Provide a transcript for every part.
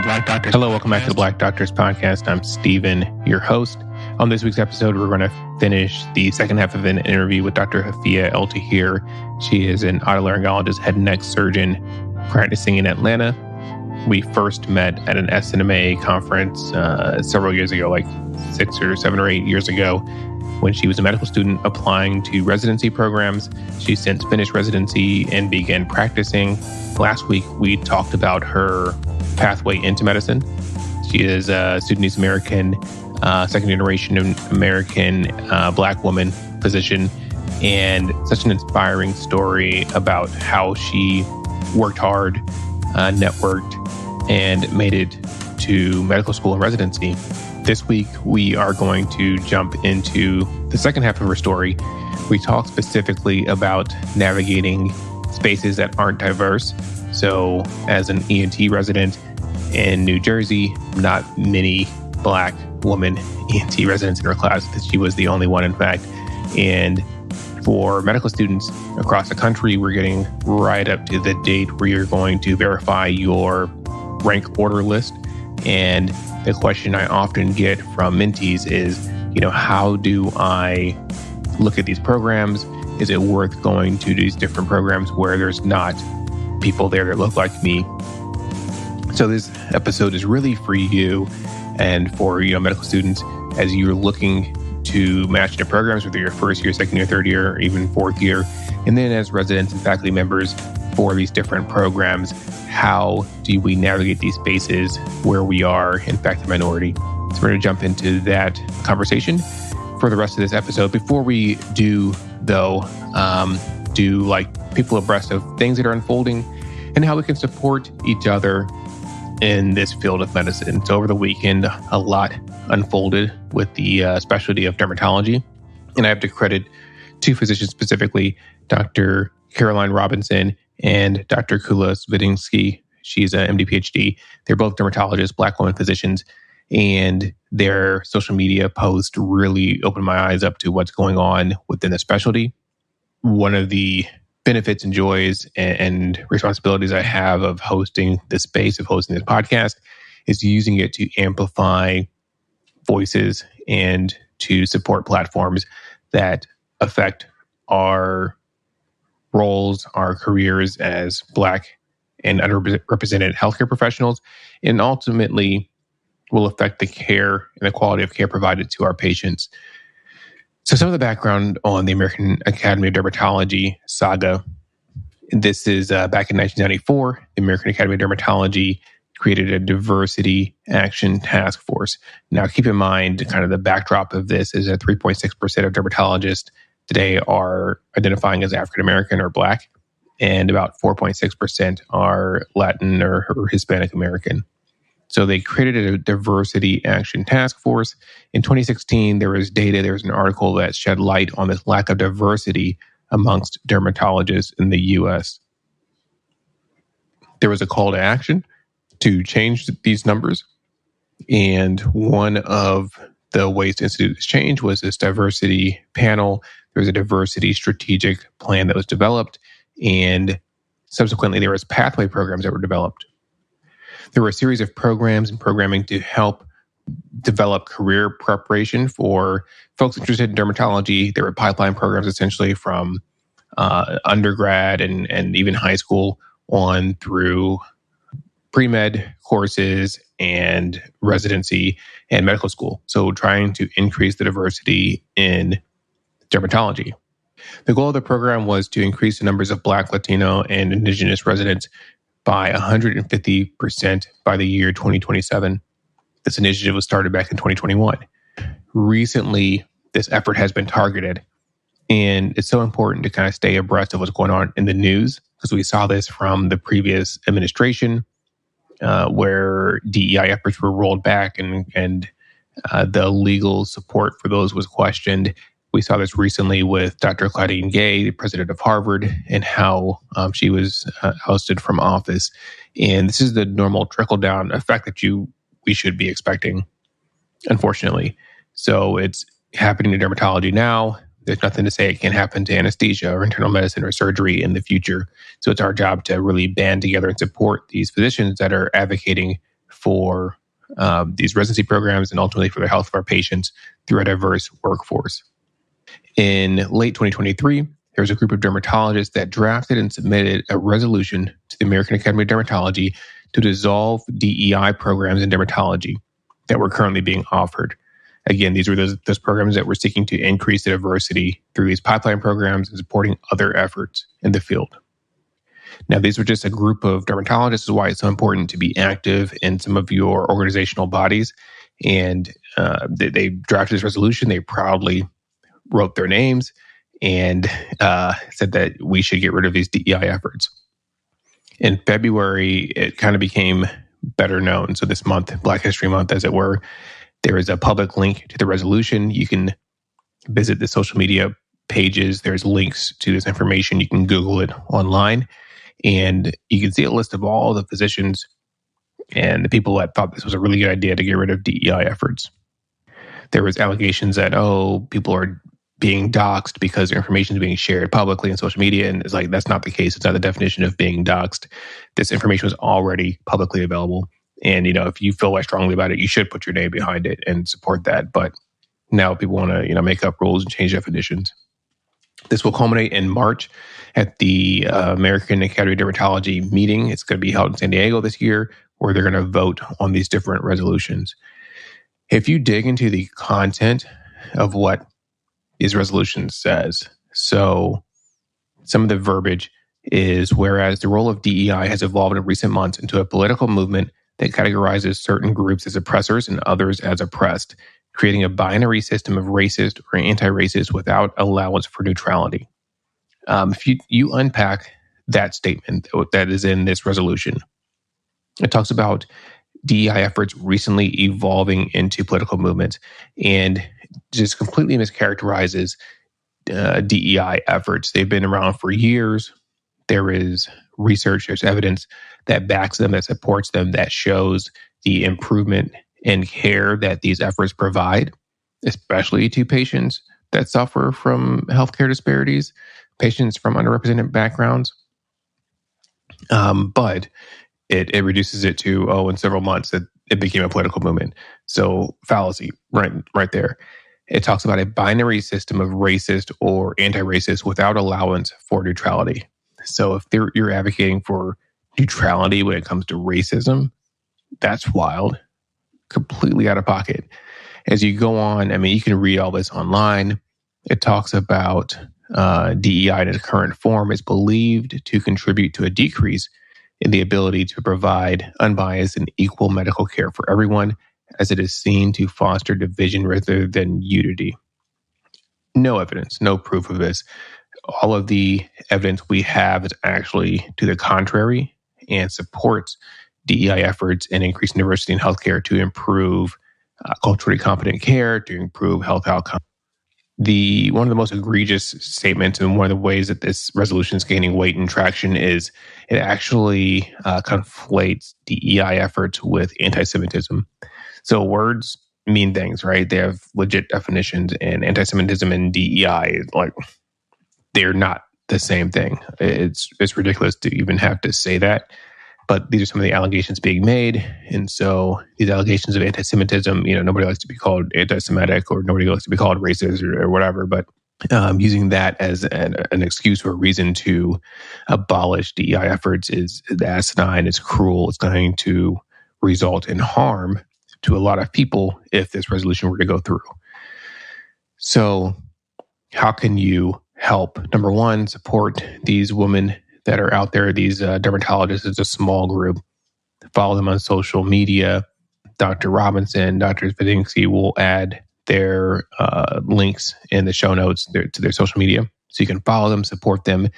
Black Doctors. Hello, welcome back to the Black Doctors Podcast. I'm Steven, your host. On this week's episode, we're going to finish the second half of an interview with Dr. Hafiah Eltahir. She is an otolaryngologist, head and neck surgeon practicing in Atlanta. We first met at an SNMA conference several years ago, like 6 or 7 or 8 years ago, when she was a medical student applying to residency programs. She's since finished residency and began practicing. Last week, we talked about her pathway into medicine. She is a Sudanese American, second generation American Black woman physician, and such an inspiring story about how she worked hard, networked, and made it to medical school and residency. This week, we are going to jump into the second half of her story. We talk specifically about navigating spaces that aren't diverse. So as an ENT resident in New Jersey, not many Black women ENT residents in her class. She was the only one, in fact. And for medical students across the country, we're getting right up to the date where you're going to verify your rank order list. And the question I often get from mentees is, how do I look at these programs? Is it worth going to these different programs where there's not people there that look like me? So this episode is really for you and for medical students as you're looking to match into programs, whether you're first year, second year, third year, or even fourth year. And then as residents and faculty members for these different programs, how do we navigate these spaces where we are, in fact, a minority? So we're going to jump into that conversation for the rest of this episode. Before we do, though, do like people abreast of things that are unfolding and how we can support each other in this field of medicine. So over the weekend, a lot unfolded with the specialty of dermatology. And I have to credit two physicians specifically, Dr. Caroline Robinson and Dr. Kula Svidinsky. She's a MD, PhD. They're both dermatologists, Black women physicians, and their social media post really opened my eyes up to what's going on within the specialty. One of the benefits and joys and responsibilities I have of hosting this space, of hosting this podcast, is using it to amplify voices and to support platforms that affect our roles, our careers as Black and underrepresented healthcare professionals, and ultimately will affect the care and the quality of care provided to our patients. So some of the background on the American Academy of Dermatology saga. This is back in 1994, the American Academy of Dermatology created a diversity action task force. Now, keep in mind, kind of the backdrop of this is that 3.6% of dermatologists today are identifying as African American or Black, and about 4.6% are Latin or Hispanic American. So they created a diversity action task force. In 2016, there was an article that shed light on this lack of diversity amongst dermatologists in the U.S. There was a call to action to change these numbers. And one of the ways to institute this change was this diversity panel. There was a diversity strategic plan that was developed. And subsequently, there was pathway programs that were developed. There were a series of programs and programming to help develop career preparation for folks interested in dermatology. There were pipeline programs essentially from undergrad and even high school on through pre-med courses and residency and medical school. So trying to increase the diversity in dermatology. The goal of the program was to increase the numbers of Black, Latino, and Indigenous residents by 150% by the year 2027. This initiative was started back in 2021. Recently, this effort has been targeted, and it's so important to kind of stay abreast of what's going on in the news, because we saw this from the previous administration, where DEI efforts were rolled back and the legal support for those was questioned. We saw this recently with Dr. Claudine Gay, the president of Harvard, and how she was ousted from office. And this is the normal trickle-down effect that we should be expecting, unfortunately. So it's happening to dermatology now. There's nothing to say it can't happen to anesthesia or internal medicine or surgery in the future. So it's our job to really band together and support these physicians that are advocating for these residency programs and ultimately for the health of our patients through a diverse workforce. In late 2023, there was a group of dermatologists that drafted and submitted a resolution to the American Academy of Dermatology to dissolve DEI programs in dermatology that were currently being offered. Again, these were those programs that were seeking to increase the diversity through these pipeline programs and supporting other efforts in the field. Now, these were just a group of dermatologists. This is why it's so important to be active in some of your organizational bodies. And they drafted this resolution. They proudly wrote their names and said that we should get rid of these DEI efforts. In February, it kind of became better known. So this month, Black History Month, as it were, there is a public link to the resolution. You can visit the social media pages. There's links to this information. You can Google it online. And you can see a list of all the physicians and the people that thought this was a really good idea to get rid of DEI efforts. There was allegations that, people are being doxxed because their information is being shared publicly in social media. And it's like, that's not the case. It's not the definition of being doxxed. This information was already publicly available. And, if you feel strongly about it, you should put your name behind it and support that. But now people want to, make up rules and change definitions. This will culminate in March at the American Academy of Dermatology meeting. It's going to be held in San Diego this year, where they're going to vote on these different resolutions. If you dig into the content of what these resolutions says, so some of the verbiage is, whereas the role of DEI has evolved in recent months into a political movement that categorizes certain groups as oppressors and others as oppressed, creating a binary system of racist or anti-racist without allowance for neutrality. If you unpack that statement that is in this resolution, it talks about DEI efforts recently evolving into political movements and just completely mischaracterizes DEI efforts. They've been around for years. There is research, there's evidence that backs them, that supports them, that shows the improvement in care that these efforts provide, especially to patients that suffer from healthcare disparities, patients from underrepresented backgrounds. But it reduces it to, in several months that it became a political movement. So fallacy, right there. It talks about a binary system of racist or anti-racist without allowance for neutrality. So if you're advocating for neutrality when it comes to racism, that's wild, completely out of pocket. As you go on, you can read all this online. It talks about DEI in its current form is believed to contribute to a decrease in the ability to provide unbiased and equal medical care for everyone, as it is seen to foster division rather than unity. No evidence, no proof of this. All of the evidence we have is actually to the contrary and supports DEI efforts in increasing diversity in healthcare to improve culturally competent care, to improve health outcomes. One of the most egregious statements and one of the ways that this resolution is gaining weight and traction is it actually conflates DEI efforts with anti-Semitism. So words mean things, right? They have legit definitions, and anti-Semitism and DEI, they're not the same thing. It's ridiculous to even have to say that. But these are some of the allegations being made. And so these allegations of anti-Semitism, nobody likes to be called anti-Semitic or nobody likes to be called racist or whatever. But using that as an excuse or a reason to abolish DEI efforts is asinine, it's cruel, it's going to result in harm to a lot of people if this resolution were to go through. So how can you help? Number one, support these women that are out there, these dermatologists. It's a small group. Follow them on social media. Dr. Robinson, Dr. Residency will add their links in the show notes to their social media. So you can follow them, support them.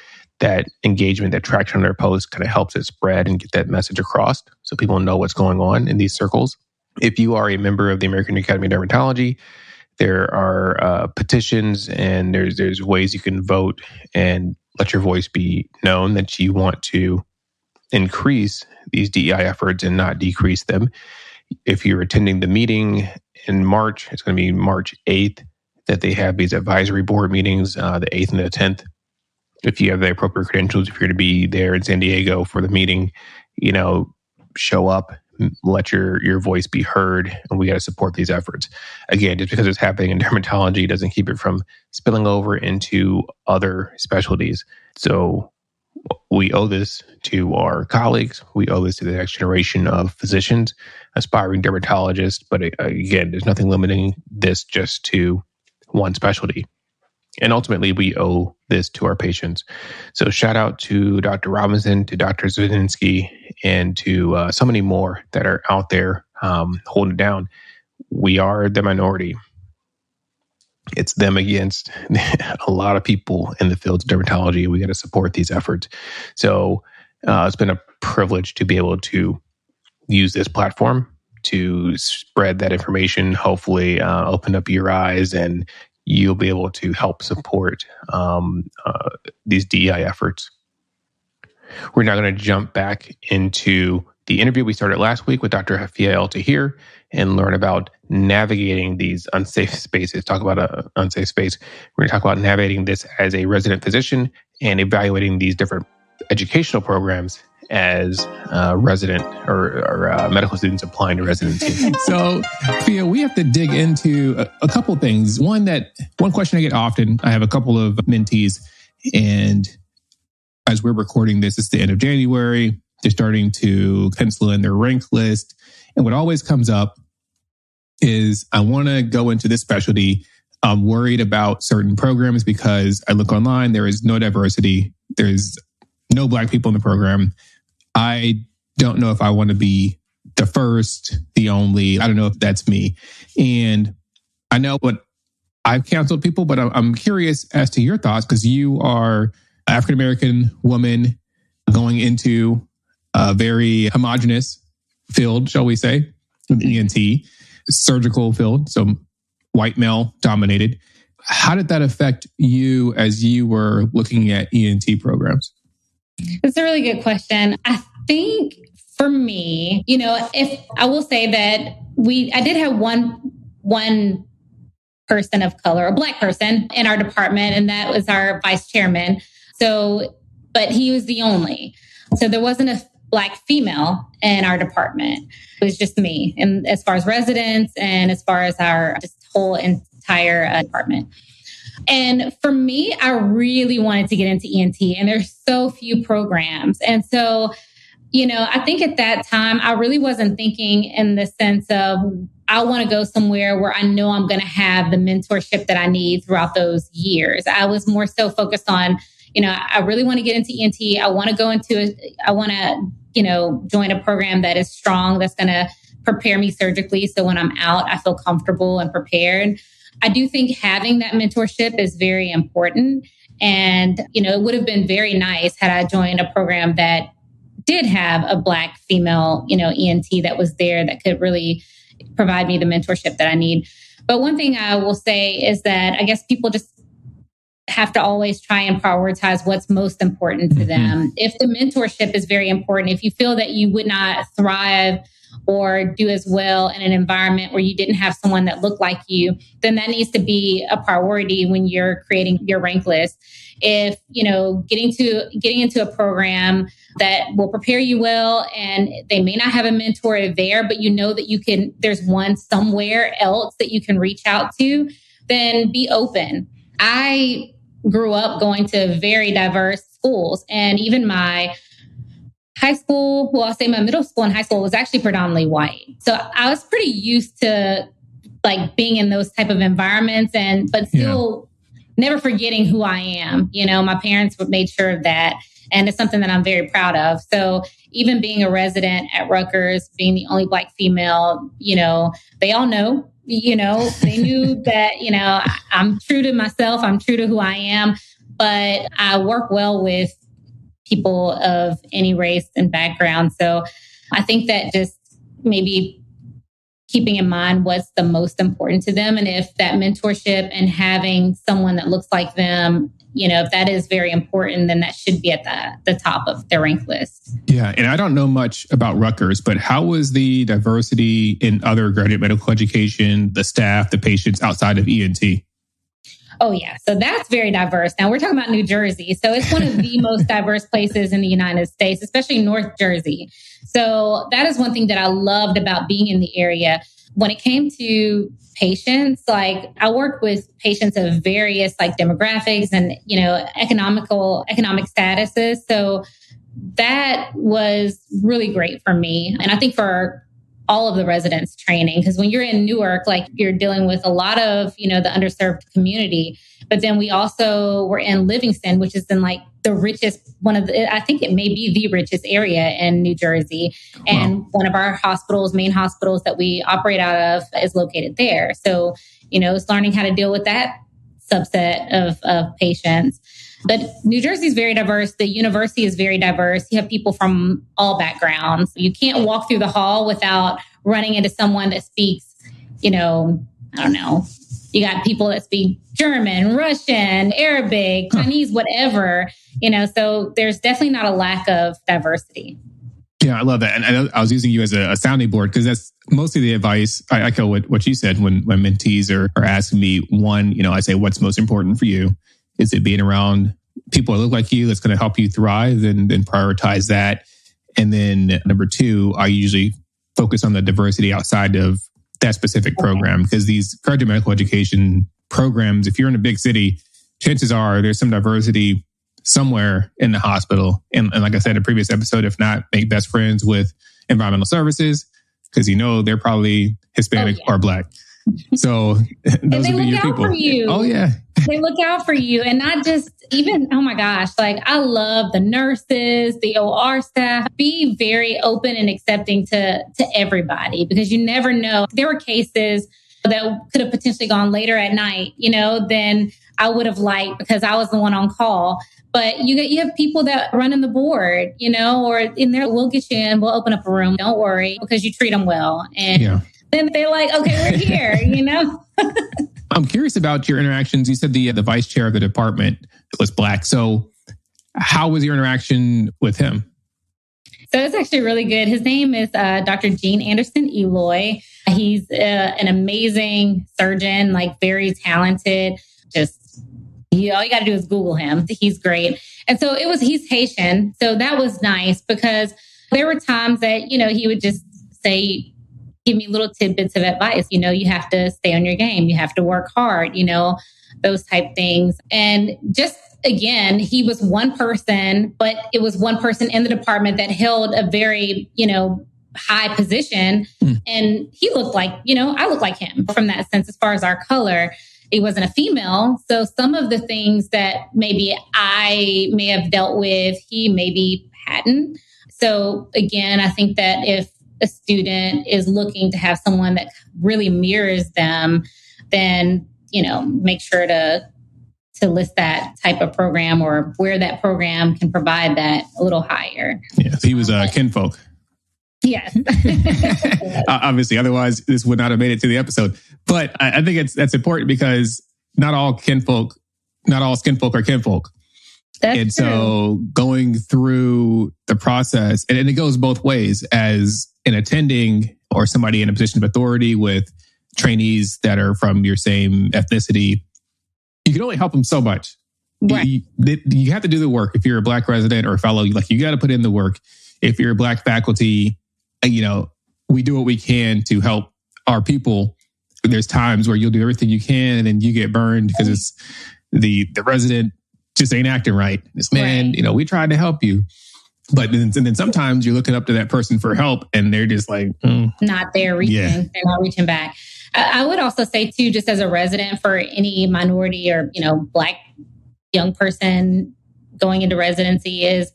That engagement, that traction on their posts kind of helps it spread and get that message across so people know what's going on in these circles. If you are a member of the American Academy of Dermatology, there are petitions and there's ways you can vote and let your voice be known that you want to increase these DEI efforts and not decrease them. If you're attending the meeting in March, it's going to be March 8th that they have these advisory board meetings, the 8th and the 10th. If you have the appropriate credentials, if you're going to be there in San Diego for the meeting, show up, let your voice be heard, and we got to support these efforts. Again, just because it's happening in dermatology doesn't keep it from spilling over into other specialties. So we owe this to our colleagues. We owe this to the next generation of physicians, aspiring dermatologists. But again, there's nothing limiting this just to one specialty. And ultimately, we owe this to our patients. So shout out to Dr. Robinson, to Dr. Residency, and to so many more that are out there holding it down. We are the minority. It's them against a lot of people in the field of dermatology. We got to support these efforts. So it's been a privilege to be able to use this platform to spread that information, hopefully open up your eyes, and you'll be able to help support these DEI efforts. We're now going to jump back into the interview we started last week with Dr. Hafiah Eltahir and learn about navigating these unsafe spaces. Talk about an unsafe space. We're going to talk about navigating this as a resident physician and evaluating these different educational programs as resident or medical students applying to residency. So, Hafiah, we have to dig into a couple of things. One question I get often, I have a couple of mentees, and as we're recording this, it's the end of January. They're starting to pencil in their rank list. And what always comes up is, I want to go into this specialty. I'm worried about certain programs because I look online, there is no diversity. There's no Black people in the program. I don't know if I want to be the first, the only. I don't know if that's me. And I know what I've counseled people, but I'm curious as to your thoughts, because you are an African-American woman going into a very homogenous field, shall we say, ENT, surgical field, so white male dominated. How did that affect you as you were looking at ENT programs? That's a really good question. I think for me, if I will say that I did have one person of color, a Black person in our department, and that was our vice chairman. So, but he was the only. So there wasn't a Black female in our department. It was just me, and as far as residents and as far as our just whole entire department. And for me, I really wanted to get into ENT, and there's so few programs. And so, I think at that time, I really wasn't thinking in the sense of, I want to go somewhere where I know I'm going to have the mentorship that I need throughout those years. I was more so focused on, I really want to get into ENT. I want to join a program that is strong, that's going to prepare me surgically. So when I'm out, I feel comfortable and prepared. I do think having that mentorship is very important. And, it would have been very nice had I joined a program that did have a Black female, ENT that was there that could really provide me the mentorship that I need. But one thing I will say is that I guess people just have to always try and prioritize what's most important to them. If the mentorship is very important, if you feel that you would not thrive or do as well in an environment where you didn't have someone that looked like you, then that needs to be a priority when you're creating your rank list. If, getting into a program that will prepare you well, and they may not have a mentor there, but that there's one somewhere else that you can reach out to, then be open. I grew up going to very diverse schools, and even my high school, well, I'll say my middle school and high school was actually predominantly white. So I was pretty used to being in those type of environments, but still never forgetting who I am. My parents made sure of that. And it's something that I'm very proud of. So even being a resident at Rutgers, being the only Black female, they all know, they knew that, I'm true to myself. I'm true to who I am, but I work well with people of any race and background. So I think that just maybe keeping in mind what's the most important to them. And if that mentorship and having someone that looks like them, if that is very important, then that should be at the top of their rank list. Yeah. And I don't know much about Rutgers, but how was the diversity in other graduate medical education, the staff, the patients outside of ENT? Oh, yeah. So that's very diverse. Now we're talking about New Jersey. So it's one of the most diverse places in the United States, especially North Jersey. So that is one thing that I loved about being in the area. When it came to patients, like I worked with patients of various like demographics and, economic statuses. So that was really great for me. And I think for all of the residents training, because when you're in Newark, like you're dealing with a lot of, the underserved community. But then we also were in Livingston, which is in like the richest, I think it may be the richest area in New Jersey. And one of our main hospitals that we operate out of is located there. So, it's learning how to deal with that subset of patients. But New Jersey is very diverse. The university is very diverse. You have people from all backgrounds. You can't walk through the hall without running into someone that speaks, I don't know. You got people that speak German, Russian, Arabic, Chinese, whatever, so there's definitely not a lack of diversity. Yeah, I love that. And I was using you as a sounding board because that's mostly the advice. I echo what you said when mentees are asking me. One, I say, what's most important for you? Is it being around people that look like you that's going to help you thrive and then prioritize that? And then number two, I usually focus on the diversity outside of that specific program because these graduate medical education programs, if you're in a big city, chances are there's some diversity somewhere in the hospital. And like I said in a previous episode, if not, make best friends with environmental services because they're probably Hispanic or Black. So those would be your people. For you. Oh, yeah. They look out for you and not just even, oh my gosh, like I love the nurses, the OR staff. Be very open and accepting to everybody because you never know. There were cases that could have potentially gone later at night, than I would have liked because I was the one on call. But you have people that run in the board, or in there, we'll get you in, we'll open up a room. Don't worry because you treat them well. And then they're like, okay, we're here, I'm curious about your interactions. You said the vice chair of the department was Black. So how was your interaction with him? So it's actually really good. His name is Dr. Gene Anderson Eloy. He's an amazing surgeon, like very talented. Just, all you got to do is Google him. He's great. And so he's Haitian. So that was nice because there were times that, he would just say, give me little tidbits of advice. You have to stay on your game. You have to work hard, those type things. And just, again, he was one person, but it was one person in the department that held a very, high position. And he looked like, I looked like him from that sense, as far as our color. He wasn't a female. So some of the things that maybe I may have dealt with, he maybe hadn't. So again, I think that if a student is looking to have someone that really mirrors them, then, make sure to list that type of program or where that program can provide that a little higher. Yeah, so he was kinfolk. Yes. Obviously, otherwise this would not have made it to the episode. But I think that's important because not all skinfolk are kinfolk. That's and true. So going through the process, and it goes both ways as an attending or somebody in a position of authority with trainees that are from your same ethnicity, you can only help them so much. Right. You have to do the work. If you're a Black resident or a fellow, you got to put in the work. If you're a Black faculty, we do what we can to help our people. There's times where you'll do everything you can and then you get burned because it's the resident just ain't acting right. This man, we tried to help you. But then sometimes you're looking up to that person for help and they're just like, not there reaching. Yeah. They're not reaching back. I would also say too, just as a resident for any minority or, Black young person going into residency is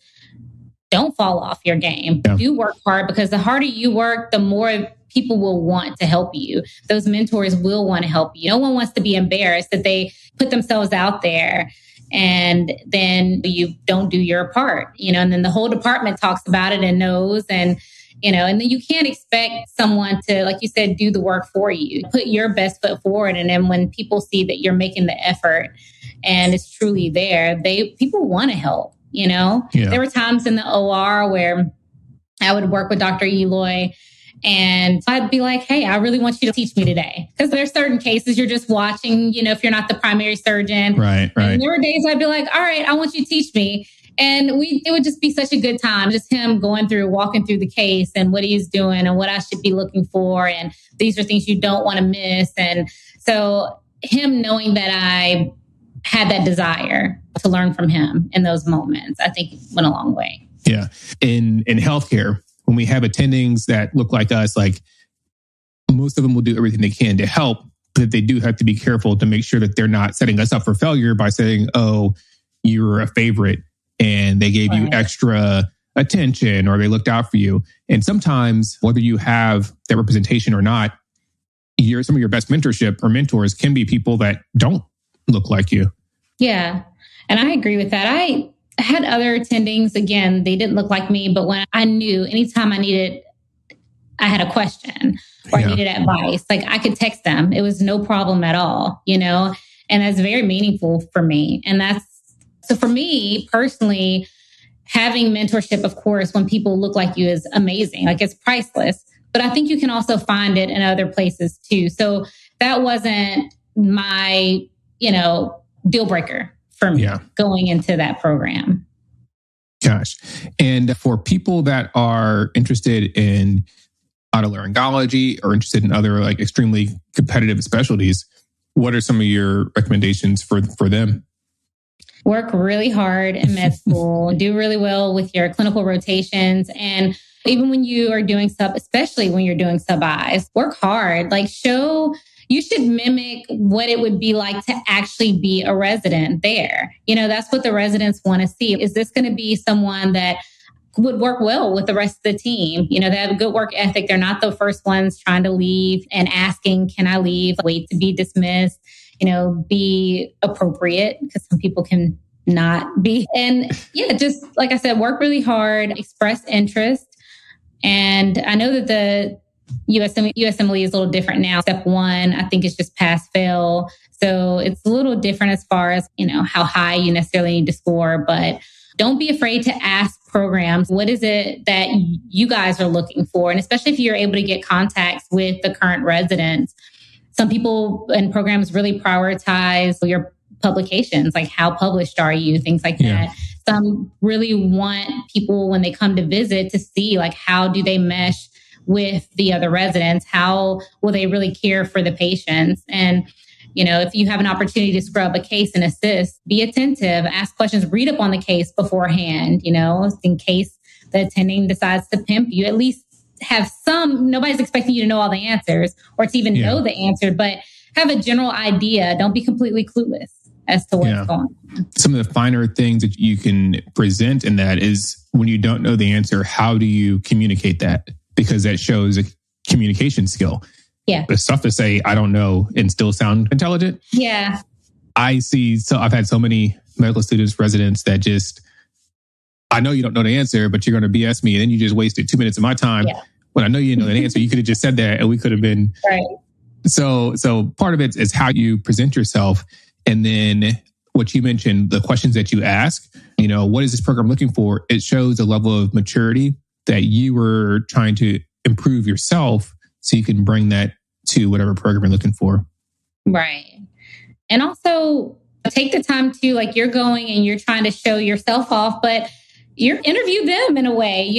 don't fall off your game. Yeah. Do work hard because the harder you work, the more people will want to help you. Those mentors will want to help you. No one wants to be embarrassed that they put themselves out there and then you don't do your part, and then the whole department talks about it and knows and then you can't expect someone to, like you said, do the work for you. Put your best foot forward. And then when people see that you're making the effort and it's truly there, people want to help, Yeah. There were times in the OR where I would work with Dr. Eloy And I'd be like, hey, I really want you to teach me today. Because there's certain cases you're just watching, if you're not the primary surgeon. Right. And there were days I'd be like, all right, I want you to teach me. And it would just be such a good time. Just him walking through the case and what he's doing and what I should be looking for. And these are things you don't want to miss. And so him knowing that I had that desire to learn from him in those moments, I think went a long way. Yeah. In healthcare, when we have attendings that look like us, like most of them will do everything they can to help, but they do have to be careful to make sure that they're not setting us up for failure by saying, oh, you're a favorite and they gave you extra attention or they looked out for you. And sometimes, whether you have that representation or not, some of your best mentorship or mentors can be people that don't look like you. Yeah. And I agree with that. I had other attendings, again, they didn't look like me, but when I knew anytime I had a question or I needed advice, like I could text them. It was no problem at all, and that's very meaningful for me. And so for me personally, having mentorship, of course, when people look like you is amazing. Like it's priceless, but I think you can also find it in other places too. So that wasn't my, deal breaker for me going into that program. Gosh. And for people that are interested in otolaryngology or interested in other like extremely competitive specialties, what are some of your recommendations for them? Work really hard in med school, do really well with your clinical rotations. And even when you are doing especially when you're doing sub-Is, work hard, you should mimic what it would be like to actually be a resident there. That's what the residents want to see. Is this going to be someone that would work well with the rest of the team? They have a good work ethic. They're not the first ones trying to leave and asking, can I leave? Wait to be dismissed, be appropriate because some people can not be. And just like I said, work really hard, express interest. And I know that the USMLE is a little different now. Step 1, I think it's just pass fail. So it's a little different as far as, how high you necessarily need to score, but don't be afraid to ask programs, what is it that you guys are looking for? And especially if you're able to get contacts with the current residents. Some people and programs really prioritize your publications, like how published are you, things like that. Some really want people when they come to visit to see like how do they mesh with the other residents? How will they really care for the patients? And, if you have an opportunity to scrub a case and assist, be attentive, ask questions, read up on the case beforehand, in case the attending decides to pimp you, at least have nobody's expecting you to know all the answers or to even know the answer, but have a general idea. Don't be completely clueless as to what's going on. Some of the finer things that you can present in that is when you don't know the answer, how do you communicate that? Because that shows a communication skill. Yeah. But it's tough to say, I don't know, and still sound intelligent. Yeah. I've had so many medical students, residents that I know you don't know the answer, but you're going to BS me. And then you just wasted 2 minutes of my time. Yeah. When I know you know the answer, you could have just said that and we could have been. Right. So part of it is how you present yourself. And then what you mentioned, the questions that you ask, what is this program looking for? It shows a level of maturity that you were trying to improve yourself so you can bring that to whatever program you're looking for. Right. And also take the time to, like, you're going and you're trying to show yourself off, but you interview them in a way,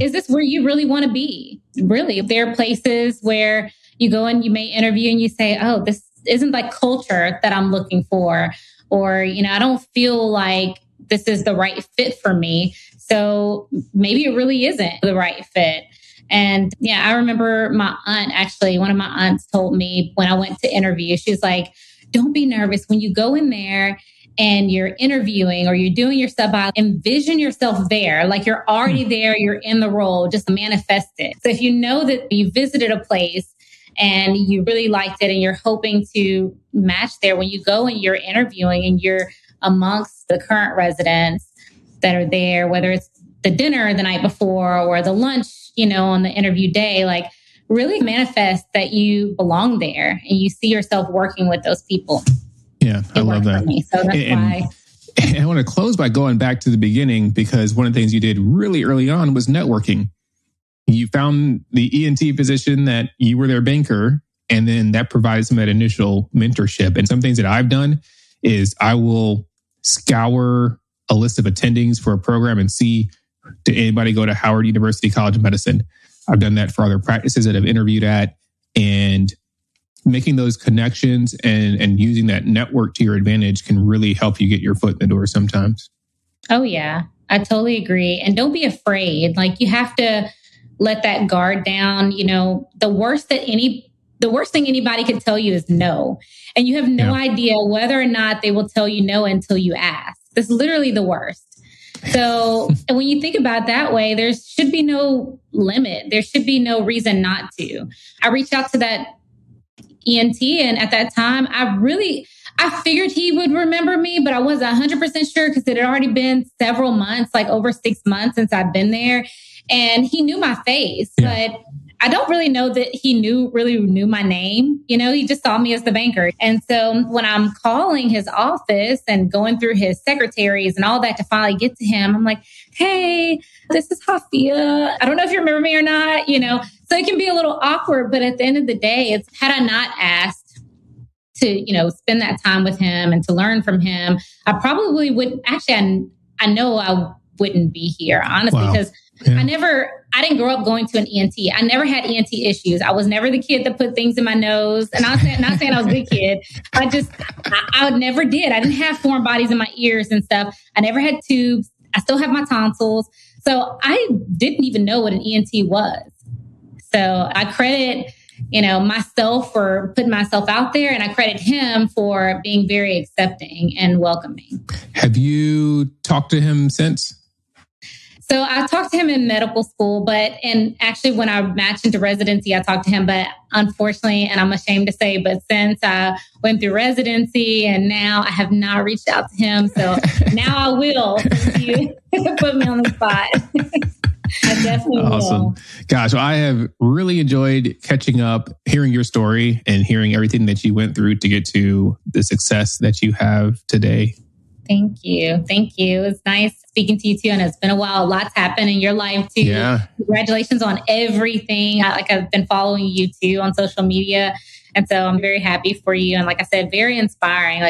is this where you really want to be? Really, there are places where you go and you may interview and you say, oh, this isn't like culture that I'm looking for. Or, I don't feel like this is the right fit for me. So maybe it really isn't the right fit. And I remember my aunt, actually, one of my aunts told me when I went to interview, she was like, don't be nervous when you go in there and you're interviewing or you're doing your sub-I, envision yourself there. Like you're already there, you're in the role, just manifest it. So if you know that you visited a place and you really liked it and you're hoping to match there, when you go and you're interviewing and you're amongst the current residents that are there, whether it's the dinner the night before or the lunch, on the interview day, like really manifest that you belong there and you see yourself working with those people. Yeah, I love that. So that's why. And I want to close by going back to the beginning, because one of the things you did really early on was networking. you found the ENT position that you were their banker, and then that provides them that initial mentorship. And some things that I've done is I will scour a list of attendings for a program and see, did anybody go to Howard University College of Medicine? I've done that for other practices that I've interviewed at, and making those connections and using that network to your advantage can really help you get your foot in the door sometimes. Oh, yeah, I totally agree. And don't be afraid. Like, you have to let that guard down. You know, the worst thing anybody could tell you is no. And you have no idea whether or not they will tell you no until you ask. That's literally the worst. So and when you think about it that way, there should be no limit. There should be no reason not to. I reached out to that ENT, and at that time, I figured he would remember me, but I wasn't 100% sure because it had already been several months, like over 6 months since I'd been there. And he knew my face, but I don't really know that he really knew my name. You know, he just saw me as the banker. And so when I'm calling his office and going through his secretaries and all that to finally get to him, I'm like, hey, this is Hafiah. I don't know if you remember me or not, you know, so it can be a little awkward. But at the end of the day, had I not asked to, you know, spend that time with him and to learn from him, I probably wouldn't. Actually, I know I wouldn't be here, honestly, because I didn't grow up going to an ENT. I never had ENT issues. I was never the kid that put things in my nose. And I'm not saying I was a good kid. I never did. I didn't have foreign bodies in my ears and stuff. I never had tubes. I still have my tonsils. So I didn't even know what an ENT was. So I credit, you know, myself for putting myself out there, and I credit him for being very accepting and welcoming. Have you talked to him since? So I talked to him in medical school, and actually when I matched into residency, I talked to him, but unfortunately, and I'm ashamed to say, but since I went through residency and now I have not reached out to him. So now I will. You put me on the spot. I definitely will. Gosh, well, I have really enjoyed catching up, hearing your story and hearing everything that you went through to get to the success that you have today. Thank you. Thank you. It's nice speaking to you too. And it's been a while. Lots happened in your life too. Yeah. Congratulations on everything. I've been following you too on social media. And so I'm very happy for you. And like I said, very inspiring.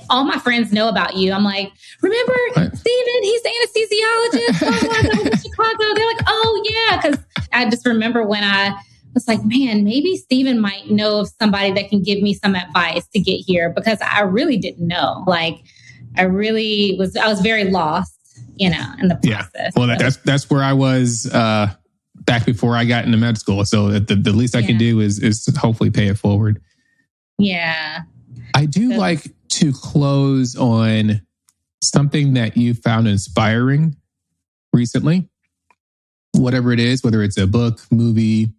All my friends know about you. I'm like, remember Steven? He's the anesthesiologist. I was in Chicago. They're like, oh yeah. Cause I just remember when I was like, man, maybe Steven might know of somebody that can give me some advice to get here, because I really didn't know. Like, I was very lost, you know, in the process. Well, that's where I was back before I got into med school. So the least I can do is hopefully pay it forward. Yeah. I do like to close on something that you found inspiring recently, whatever it is, whether it's a book, movie.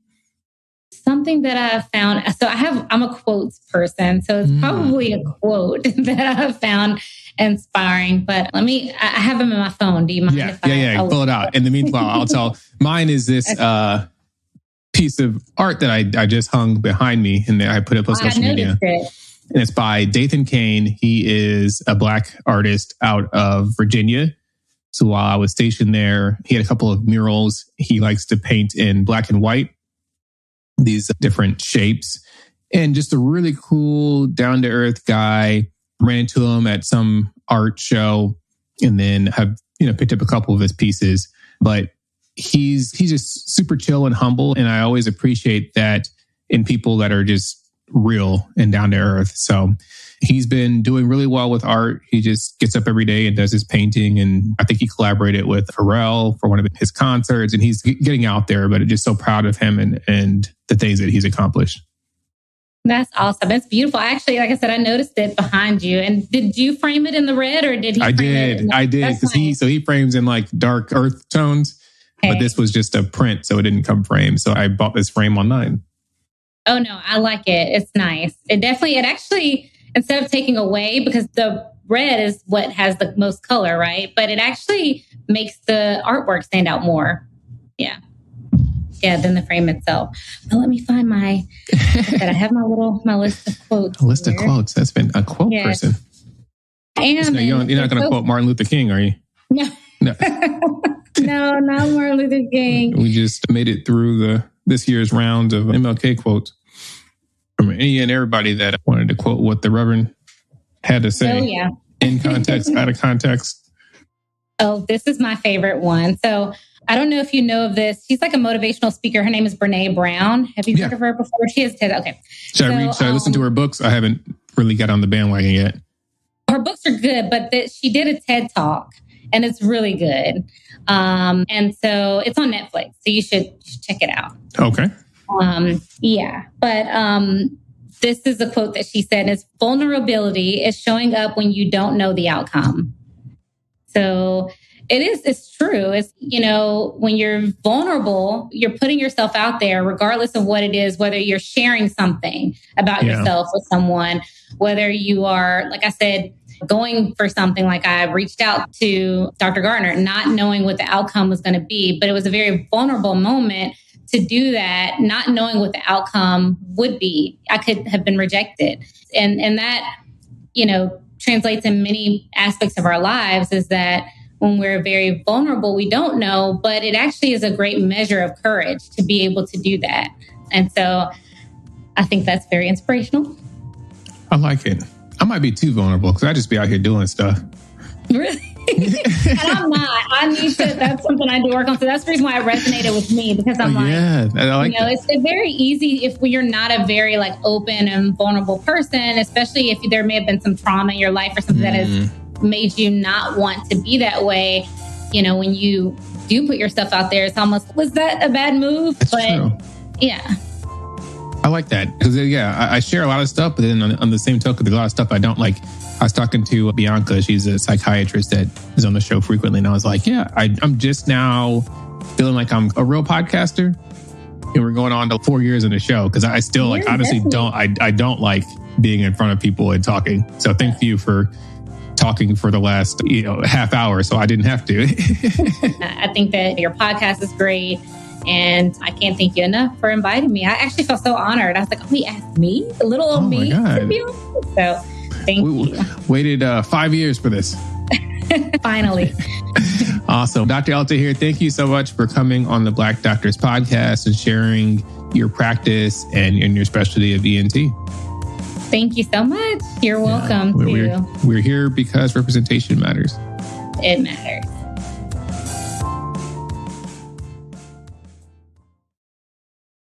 Something that I found. So I'm a quotes person. So it's probably a quote that I have found inspiring, but I have them in my phone. Do you mind if I pull it out? In the meanwhile, I'll tell. Mine is this piece of art that I just hung behind me, and I put it up on social media. And it's by Dathan Kane. He is a Black artist out of Virginia. So while I was stationed there, he had a couple of murals. He likes to paint in black and white, these different shapes, and just a really cool, down-to-earth guy. Ran into him at some art show, and then have picked up a couple of his pieces. But he's just super chill and humble, and I always appreciate that in people that are just real and down to earth. So he's been doing really well with art. He just gets up every day and does his painting. And I think he collaborated with Pharrell for one of his concerts, and he's getting out there, but I'm just so proud of him and the things that he's accomplished. That's awesome. It's beautiful. Actually, like I said, I noticed it behind you. And did you frame it in the red, or did he? I did. Because he frames in like dark earth tones, but this was just a print, so it didn't come framed. So I bought this frame online. Oh no, I like it. It's nice. It actually, instead of taking away, because the red is what has the most color, right? But it actually makes the artwork stand out more. Yeah, than the frame itself. But let me find I have my list of quotes. A list of quotes. That's been a quote person. And so you're not going to quote Martin Luther King, are you? No. No, not Martin Luther King. We just made it through this year's round of MLK quotes from any and everybody that wanted to quote what the Reverend had to say. Oh, yeah. In context, out of context. Oh, this is my favorite one. So I don't know if you know of this. She's like a motivational speaker. Her name is Brene Brown. Have you heard of her before? She is TED. Okay. Should I listen to her books? I haven't really got on the bandwagon yet. Her books are good, but she did a TED Talk, and it's really good. And so it's on Netflix, so you should check it out. Okay. Yeah. But this is a quote that she said is, vulnerability is showing up when you don't know the outcome. So it's true. It's, when you're vulnerable, you're putting yourself out there, regardless of what it is, whether you're sharing something about yourself with someone, whether you are, like I said, going for something. Like I reached out to Dr. Gardner, not knowing what the outcome was going to be, but it was a very vulnerable moment to do that, not knowing what the outcome would be. I could have been rejected. And that, translates in many aspects of our lives, is that when we're very vulnerable, we don't know, but it actually is a great measure of courage to be able to do that. And so I think that's very inspirational. I like it. I might be too vulnerable because I just be out here doing stuff. Really? And I'm not. That's something I do work on. So that's the reason why it resonated with me, because I'm it's very easy if you're not a very open and vulnerable person, especially if there may have been some trauma in your life or something that has made you not want to be that way. When you do put yourself out there, it's almost, was that a bad move? That's true. Yeah. I like that because, I share a lot of stuff, but then on the same token, there's a lot of stuff I don't like. I was talking to Bianca. She's a psychiatrist that is on the show frequently. And I was like, I'm just now feeling like I'm a real podcaster. And we're going on to 4 years in the show because I still honestly don't like being in front of people and talking. So thank you for talking for the last half hour so I didn't have to. I think that your podcast is great. And I can't thank you enough for inviting me. I actually felt so honored. I was like, he asked me, a little old me, to be honest. So thank you. Waited 5 years for this. Finally. Awesome. Dr. Eltahir, thank you so much for coming on the Black Doctors podcast and sharing your practice and your specialty of ENT. Thank you so much. You're welcome. We're here because representation matters. It matters.